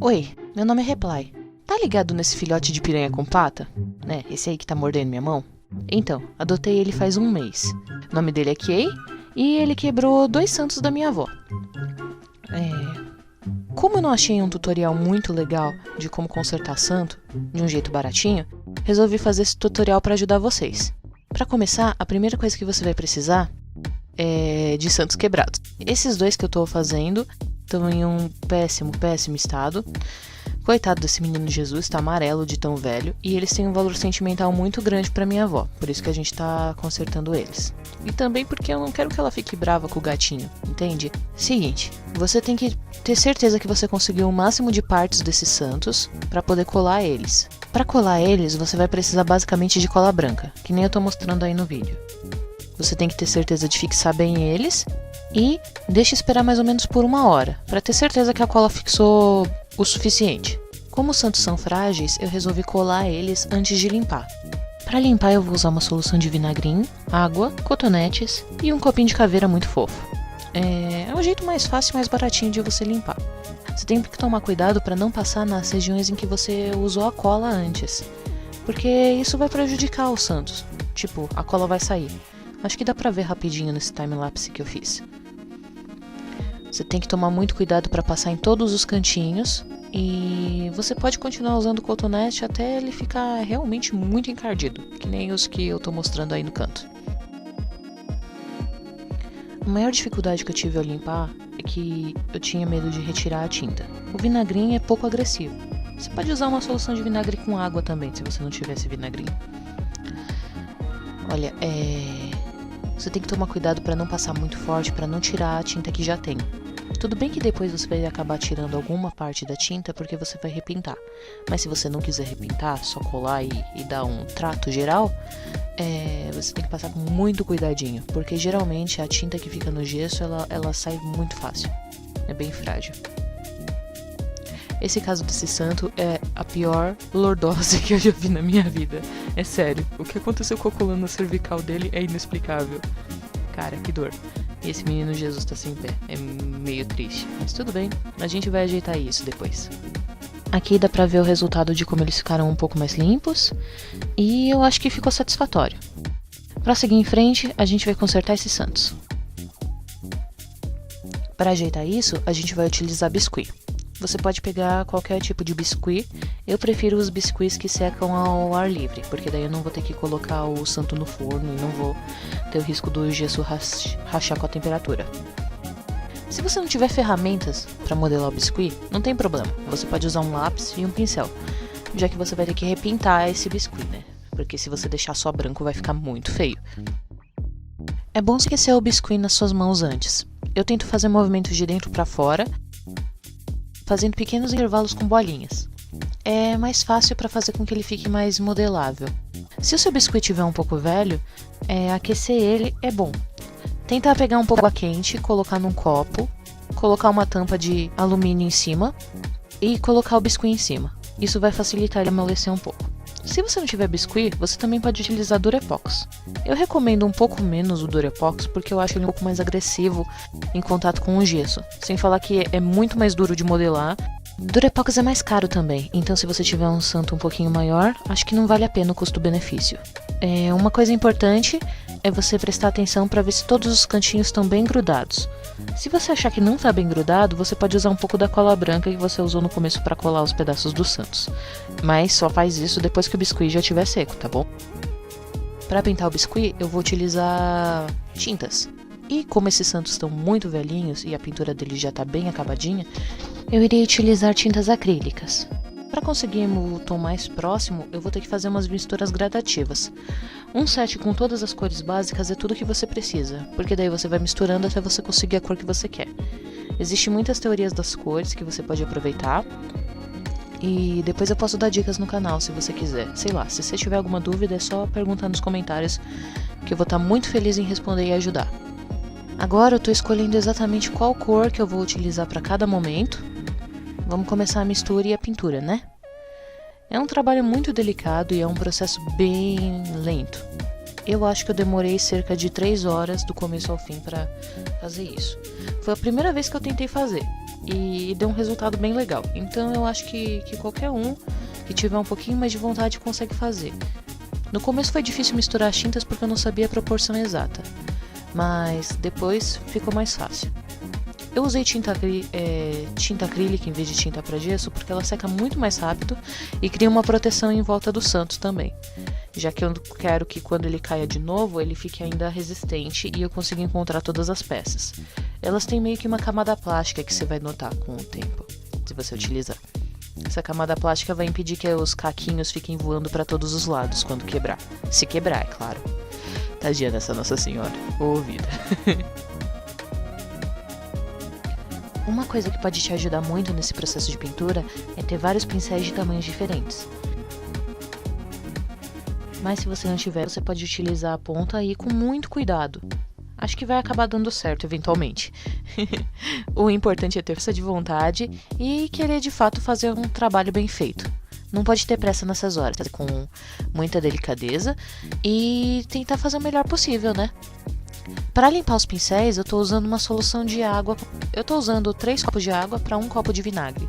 Oi, meu nome é Reply. Tá ligado nesse filhote de piranha com pata? Né, esse aí que tá mordendo minha mão? Então, adotei ele faz um mês. O nome dele é Kay e ele quebrou 2 santos da minha avó. Como eu não achei um tutorial muito legal de como consertar santo, de um jeito baratinho, resolvi fazer esse tutorial pra ajudar vocês. Pra começar, a primeira coisa que você vai precisar é de santos quebrados. Esses 2 que eu tô fazendo estão em um péssimo estado. Coitado desse menino Jesus, tá amarelo de tão velho, e eles têm um valor sentimental muito grande pra minha avó, por isso que a gente tá consertando eles. E também porque eu não quero que ela fique brava com o gatinho, entende? Seguinte, você tem que ter certeza que você conseguiu o máximo de partes desses santos pra poder colar eles. Pra colar eles, você vai precisar basicamente de cola branca, que nem eu tô mostrando aí no vídeo. Você tem que ter certeza de fixar bem eles e deixa esperar mais ou menos por 1 hora, pra ter certeza que a cola fixou o suficiente. Como os santos são frágeis, eu resolvi colar eles antes de limpar. Para limpar eu vou usar uma solução de vinagrinho, água, cotonetes e um copinho de caveira muito fofo. É o jeito mais fácil e mais baratinho de você limpar. Você tem que tomar cuidado para não passar nas regiões em que você usou a cola antes, porque isso vai prejudicar os santos. Tipo, a cola vai sair. Acho que dá pra ver rapidinho nesse timelapse que eu fiz. Você tem que tomar muito cuidado para passar em todos os cantinhos e você pode continuar usando o cotonete até ele ficar realmente muito encardido, que nem os que eu tô mostrando aí no canto. A maior dificuldade que eu tive ao limpar é que eu tinha medo de retirar a tinta. O vinagrinho é pouco agressivo. Você pode usar uma solução de vinagre com água também, se você não tivesse vinagrinho. Olha, você tem que tomar cuidado para não passar muito forte, para não tirar a tinta que já tem. Tudo bem que depois você vai acabar tirando alguma parte da tinta porque você vai repintar. Mas se você não quiser repintar, só colar e dar um trato geral, você tem que passar com muito cuidadinho. Porque geralmente a tinta que fica no gesso, ela sai muito fácil. É bem frágil. Esse caso desse santo é a pior lordose que eu já vi na minha vida. É sério, o que aconteceu com a coluna cervical dele é inexplicável. Cara, que dor. E esse menino Jesus tá sem pé. É meio triste. Mas tudo bem, a gente vai ajeitar isso depois. Aqui dá pra ver o resultado de como eles ficaram um pouco mais limpos. E eu acho que ficou satisfatório. Pra seguir em frente, a gente vai consertar esses santos. Para ajeitar isso, a gente vai utilizar biscuit. Você pode pegar qualquer tipo de biscuit. Eu prefiro os biscuits que secam ao ar livre, porque daí eu não vou ter que colocar o santo no forno e não vou ter o risco do gesso rachar com a temperatura. Se você não tiver ferramentas para modelar o biscuit, não tem problema. Você pode usar um lápis e um pincel, já que você vai ter que repintar esse biscuit, né? Porque se você deixar só branco vai ficar muito feio. É bom esquecer o biscuit nas suas mãos antes. Eu tento fazer movimentos de dentro para fora, fazendo pequenos intervalos com bolinhas. É mais fácil para fazer com que ele fique mais modelável. Se o seu biscuit estiver um pouco velho, aquecer ele é bom. Tenta pegar um pouco de água quente, colocar num copo, colocar uma tampa de alumínio em cima e colocar o biscuit em cima. Isso vai facilitar ele amolecer um pouco. Se você não tiver biscuit, você também pode utilizar Durepox. Eu recomendo um pouco menos o Durepox porque eu acho ele um pouco mais agressivo em contato com o gesso. Sem falar que é muito mais duro de modelar. Durepox é mais caro também, então se você tiver um santo um pouquinho maior, acho que não vale a pena o custo-benefício. Uma coisa importante é você prestar atenção para ver se todos os cantinhos estão bem grudados. Se você achar que não está bem grudado, você pode usar um pouco da cola branca que você usou no começo para colar os pedaços dos santos. Mas só faz isso depois que o biscuit já estiver seco, tá bom? Para pintar o biscuit, eu vou utilizar tintas. E como esses santos estão muito velhinhos e a pintura deles já está bem acabadinha, eu irei utilizar tintas acrílicas. Para conseguir o tom mais próximo, eu vou ter que fazer umas misturas gradativas. Um set com todas as cores básicas é tudo que você precisa, porque daí você vai misturando até você conseguir a cor que você quer. Existem muitas teorias das cores que você pode aproveitar, e depois eu posso dar dicas no canal se você quiser. Sei lá, se você tiver alguma dúvida é só perguntar nos comentários, que eu vou estar muito feliz em responder e ajudar. Agora eu estou escolhendo exatamente qual cor que eu vou utilizar para cada momento. Vamos começar a mistura e a pintura, né? É um trabalho muito delicado e é um processo bem lento. Eu acho que eu demorei cerca de 3 horas do começo ao fim para fazer isso. Foi a primeira vez que eu tentei fazer. e deu um resultado bem legal. Então eu acho que qualquer um que tiver um pouquinho mais de vontade consegue fazer. No começo foi difícil misturar as tintas porque eu não sabia a proporção exata, mas depois ficou mais fácil. Eu usei tinta acrílica em vez de tinta para gesso porque ela seca muito mais rápido e cria uma proteção em volta do santo também, já que eu quero que quando ele caia de novo ele fique ainda resistente e eu consiga encontrar todas as peças. Elas têm meio que uma camada plástica que você vai notar com o tempo, se você utilizar. Essa camada plástica vai impedir que os caquinhos fiquem voando para todos os lados quando quebrar. Se quebrar, é claro. Tadinha dessa Nossa Senhora, ô vida. Uma coisa que pode te ajudar muito nesse processo de pintura é ter vários pincéis de tamanhos diferentes. Mas se você não tiver, você pode utilizar a ponta e ir com muito cuidado. Acho que vai acabar dando certo eventualmente. O importante é ter força de vontade e querer de fato fazer um trabalho bem feito. Não pode ter pressa nessas horas, com muita delicadeza e tentar fazer o melhor possível, né? Para limpar os pincéis, eu estou usando uma solução de água. Eu estou usando 3 copos de água para 1 copo de vinagre.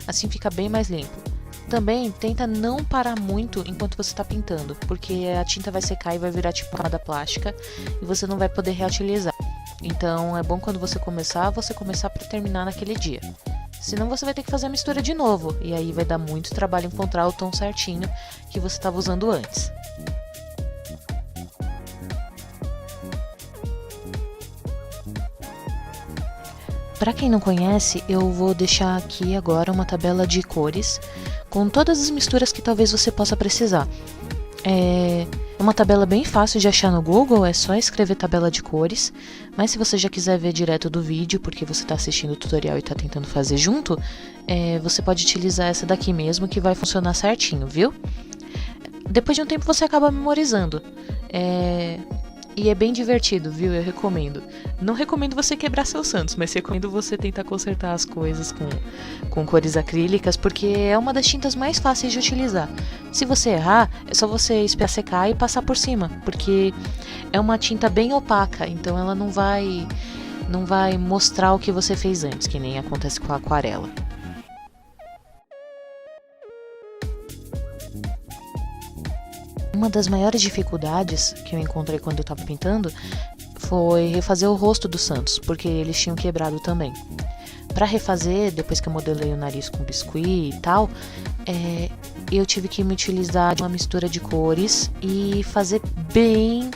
Assim fica bem mais limpo. Também tenta não parar muito enquanto você está pintando, porque a tinta vai secar e vai virar tipo camada plástica e você não vai poder reutilizar. Então é bom quando você começar para terminar naquele dia. Senão você vai ter que fazer a mistura de novo e aí vai dar muito trabalho encontrar o tom certinho que você estava usando antes. Para quem não conhece, eu vou deixar aqui agora uma tabela de cores com todas as misturas que talvez você possa precisar. É uma tabela bem fácil de achar no Google, é só escrever tabela de cores, mas se você já quiser ver direto do vídeo, porque você está assistindo o tutorial e está tentando fazer junto, você pode utilizar essa daqui mesmo que vai funcionar certinho, viu? Depois de um tempo você acaba memorizando. E é bem divertido, viu? Eu recomendo. Não recomendo você quebrar seus santos, mas recomendo você tentar consertar as coisas com cores acrílicas, porque é uma das tintas mais fáceis de utilizar. Se você errar, é só você esperar secar e passar por cima, porque é uma tinta bem opaca, então ela não vai mostrar o que você fez antes, que nem acontece com a aquarela. Uma das maiores dificuldades que eu encontrei quando eu estava pintando foi refazer o rosto dos santos, porque eles tinham quebrado também. Para refazer, depois que eu modelei o nariz com biscuit e tal, eu tive que me utilizar de uma mistura de cores e fazer bem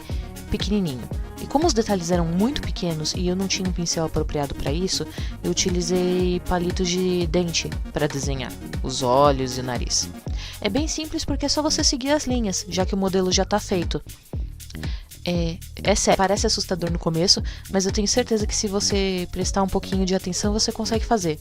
pequenininho. E como os detalhes eram muito pequenos e eu não tinha um pincel apropriado para isso, eu utilizei palitos de dente para desenhar os olhos e o nariz. É bem simples porque é só você seguir as linhas, já que o modelo já está feito. É sério, parece assustador no começo, mas eu tenho certeza que se você prestar um pouquinho de atenção, você consegue fazer.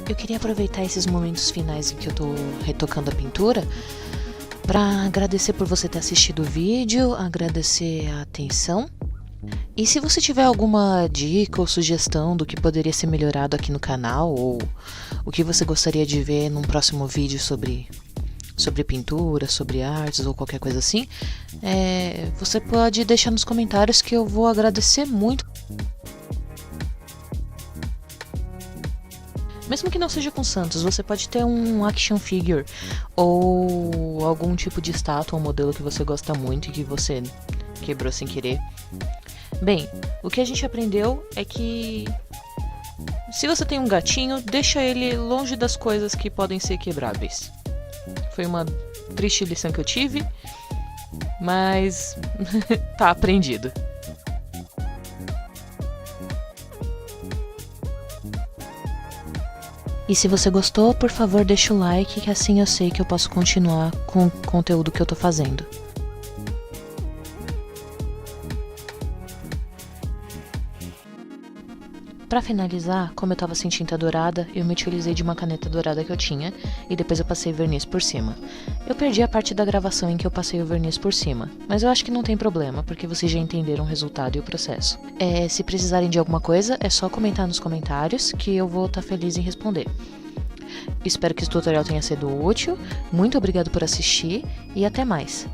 Eu queria aproveitar esses momentos finais em que eu tô retocando a pintura para agradecer por você ter assistido o vídeo, agradecer a atenção. E se você tiver alguma dica ou sugestão do que poderia ser melhorado aqui no canal, ou o que você gostaria de ver num próximo vídeo sobre pintura, sobre artes ou qualquer coisa assim, você pode deixar nos comentários que eu vou agradecer muito. Mesmo que não seja com santos, você pode ter um action figure ou algum tipo de estátua ou modelo que você gosta muito e que você quebrou sem querer. Bem, o que a gente aprendeu é que se você tem um gatinho, deixa ele longe das coisas que podem ser quebráveis. Foi uma triste lição que eu tive, mas tá aprendido. E se você gostou, por favor, deixa o like, que assim eu sei que eu posso continuar com o conteúdo que eu tô fazendo. Pra finalizar, como eu tava sem tinta dourada, eu me utilizei de uma caneta dourada que eu tinha e depois eu passei verniz por cima. Eu perdi a parte da gravação em que eu passei o verniz por cima, mas eu acho que não tem problema, porque vocês já entenderam o resultado e o processo. Se precisarem de alguma coisa, é só comentar nos comentários que eu vou estar feliz em responder. Espero que esse tutorial tenha sido útil, muito obrigado por assistir e até mais!